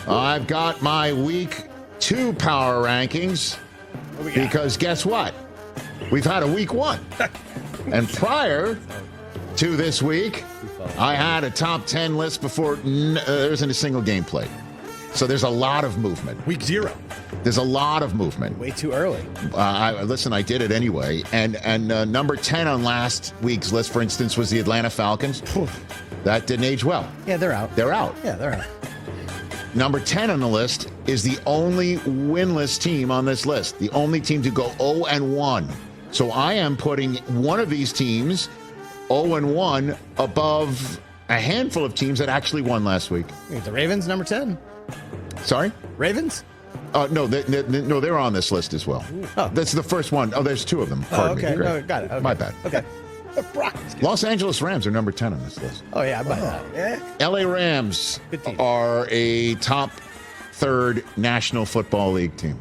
I've got my week 2 power rankings because guess what? We've had a week 1. And prior to this week, I had a top 10 list before there isn't a single game played. So there's a lot of movement. Week 0. There's a lot of movement. Way too early. I did it anyway. And number 10 on last week's list, for instance, was the Atlanta Falcons. That didn't age well. Yeah, they're out. They're out. Yeah, they're out. Number 10 on the list is the only winless team on this list. The only team to go 0-1. So I am putting one of these teams, 0-1, above a handful of teams that actually won last week. The Ravens, number 10. Sorry? Ravens? No, they're on this list as well. Oh. That's the first one. Oh, there's 2 of them. Oh, Pardon okay. me. Great. No, got it. Okay. My bad. Okay. Los Angeles Rams are number 10 on this list. Oh, yeah, I buy that. Yeah. LA Rams Good team. are a top 3rd National Football League team.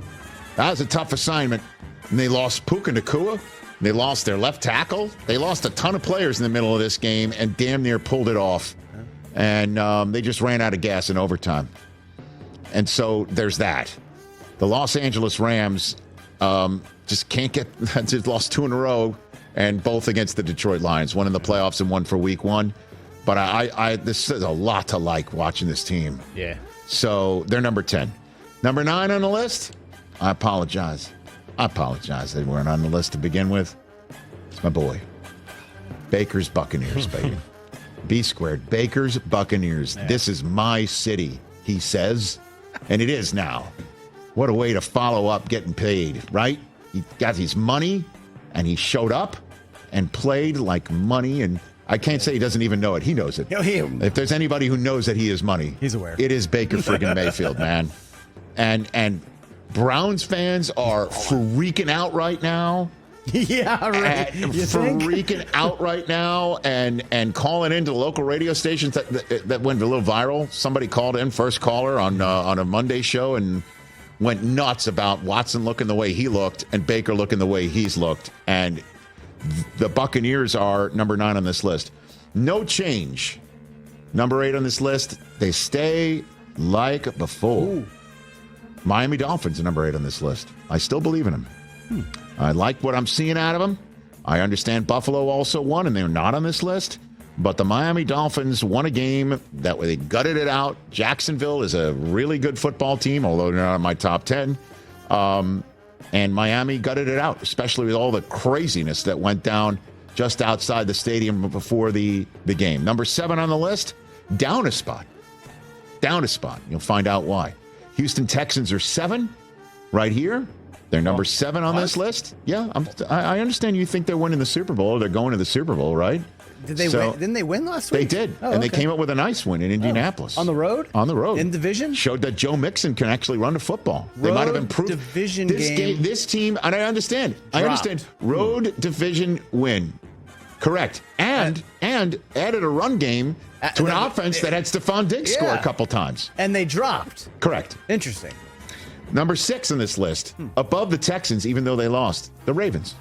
That was a tough assignment. And they lost Puka Nacua. They lost their left tackle. They lost a ton of players in the middle of this game and damn near pulled it off. And they just ran out of gas in overtime. And so there's that. The Los Angeles Rams just can't get, just lost 2 in a row, and both against the Detroit Lions, one in the playoffs and one for week 1. But this is a lot to like watching this team. Yeah. So they're number 10. Number 9 on the list, I apologize. They weren't on the list to begin with. It's my boy. Baker's Buccaneers, baby. B squared. Baker's Buccaneers. Yeah. This is my city, he says. And it is now. What a way to follow up getting paid, right? He got his money, and he showed up and played like money. And I can't say he doesn't even know it. He knows it. If there's anybody who knows that he is money, he's aware. It is Baker friggin' Mayfield, man. And Browns fans are freaking out right now. Yeah, right. Freaking out right now and calling into the local radio stations that went a little viral. Somebody called in, first caller on a Monday show, and went nuts about Watson looking the way he looked and Baker looking the way he's looked. And the Buccaneers are number 9 on this list. No change. Number 8 on this list. They stay like before. Ooh. Miami Dolphins are number 8 on this list. I still believe in them. I like what I'm seeing out of them. I understand Buffalo also won, and they're not on this list. But the Miami Dolphins won a game that they gutted it out. Jacksonville is a really good football team, although they're not in my top 10. And Miami gutted it out, especially with all the craziness that went down just outside the stadium before the game. Number 7 on the list, down a spot. Down a spot. You'll find out why. Houston Texans are 7 right here. They're number 7 on this list. Yeah, I understand you think they're winning the Super Bowl. Or they're going to the Super Bowl, right? Did they win? Didn't they win last week? They did. Oh, and they came up with a nice win in Indianapolis. On the road? On the road. In division? Showed that Joe Mixon can actually run the football. They might have improved. Division game. This team, and I understand. Dropped. I understand. Road division win. Correct. And added a run game to an offense that had Stephon Diggs score a couple times. And they dropped. Correct. Interesting. Number 6 on this list, above the Texans, even though they lost, the Ravens.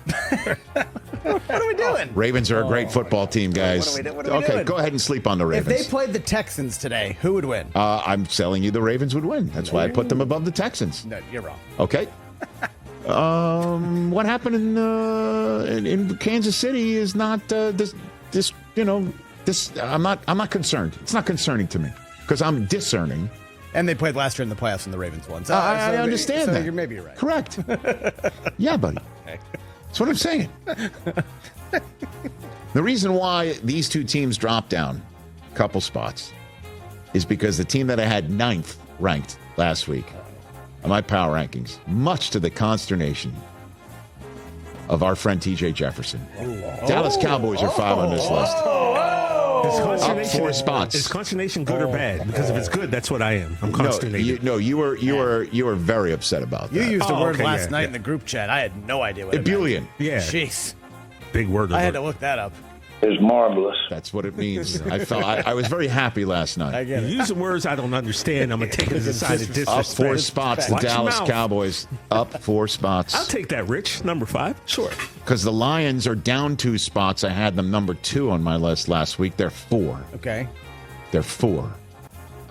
What are we doing? Ravens are a great football team, guys. What are we doing? Go ahead and sleep on the Ravens. If they played the Texans today, who would win? I'm telling you the Ravens would win. That's why I put them above the Texans. No, you're wrong. Okay. What happened in Kansas City is not I'm not concerned. It's not concerning to me because I'm discerning. And they played last year in the playoffs and the Ravens won. So, I understand that. Maybe you're right. Correct. Yeah, buddy. Okay. That's what I'm saying. The reason why these two teams dropped down a couple spots is because the team that I had 9th ranked last week on my power rankings, much to the consternation of our friend TJ Jefferson. Dallas Cowboys are 5 on this list. Up 4 spots. Is consternation good or bad? Because if it's good, that's what I am. I'm consternated. You were very upset about that. You used a word last night in the group chat. I had no idea what it meant. Ebullient. Yeah. Jeez. Big word. I had to look that up. Is marvelous. That's what it means. I was very happy last night. I get it. Using words I don't understand. I'm going to take it as a sign of disrespect. Up 4 spots, the Watch your Dallas mouth. Cowboys. Up 4 spots. I'll take that, Rich. Number 5. Sure. Because the Lions are down 2 spots. I had them number 2 on my list last week. They're 4. Okay. They're 4.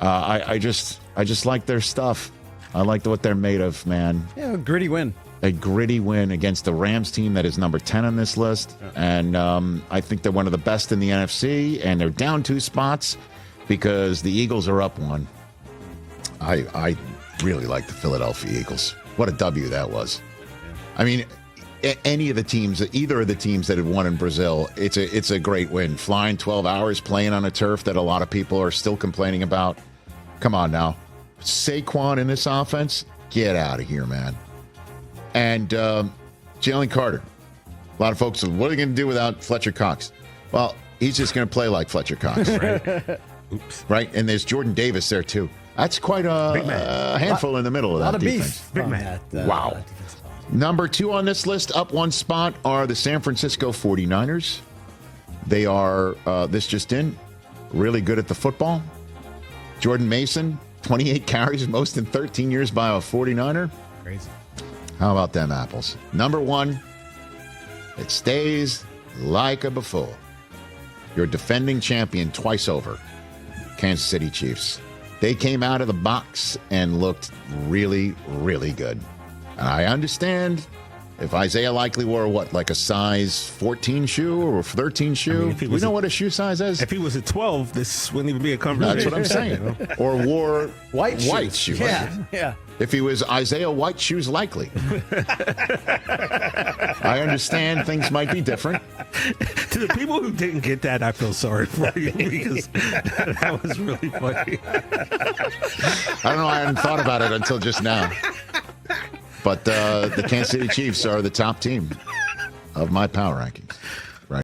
I just I just like their stuff. I like what they're made of, man. Yeah, a gritty win. A gritty win against the Rams team that is number 10 on this list. And I think they're one of the best in the NFC, and they're down 2 spots because the Eagles are up 1. I really like the Philadelphia Eagles. What a W that was. I mean, any of the teams, either of the teams that had won in Brazil, it's a great win. Flying 12 hours, playing on a turf that a lot of people are still complaining about. Come on now. Saquon in this offense, get out of here, man. And Jalen Carter. A lot of folks say, what are they going to do without Fletcher Cox? Well, he's just going to play like Fletcher Cox. Right? Oops. Right? And there's Jordan Davis there, too. That's quite a handful in the middle of that defense. Big man. Wow. Number 2 on this list, up 1 spot, are the San Francisco 49ers. They are, this just in, really good at the football. Jordan Mason, 28 carries, most in 13 years by a 49er. Crazy. How about them apples? Number 1, it stays like a before. Your defending champion twice over, Kansas City Chiefs. They came out of the box and looked really, really good. And I understand if Isaiah Likely wore like a size 14 shoe or 13 shoe. I mean, we know what a shoe size is. If he was a 12, this wouldn't even be a conversation. That's what I'm saying. Or wore white shoes. Yeah. If he was Isaiah White Shoes Likely. I understand things might be different. To the people who didn't get that, I feel sorry for you because that was really funny. I don't know. I hadn't thought about it until just now. But the Kansas City Chiefs are the top team of my power rankings.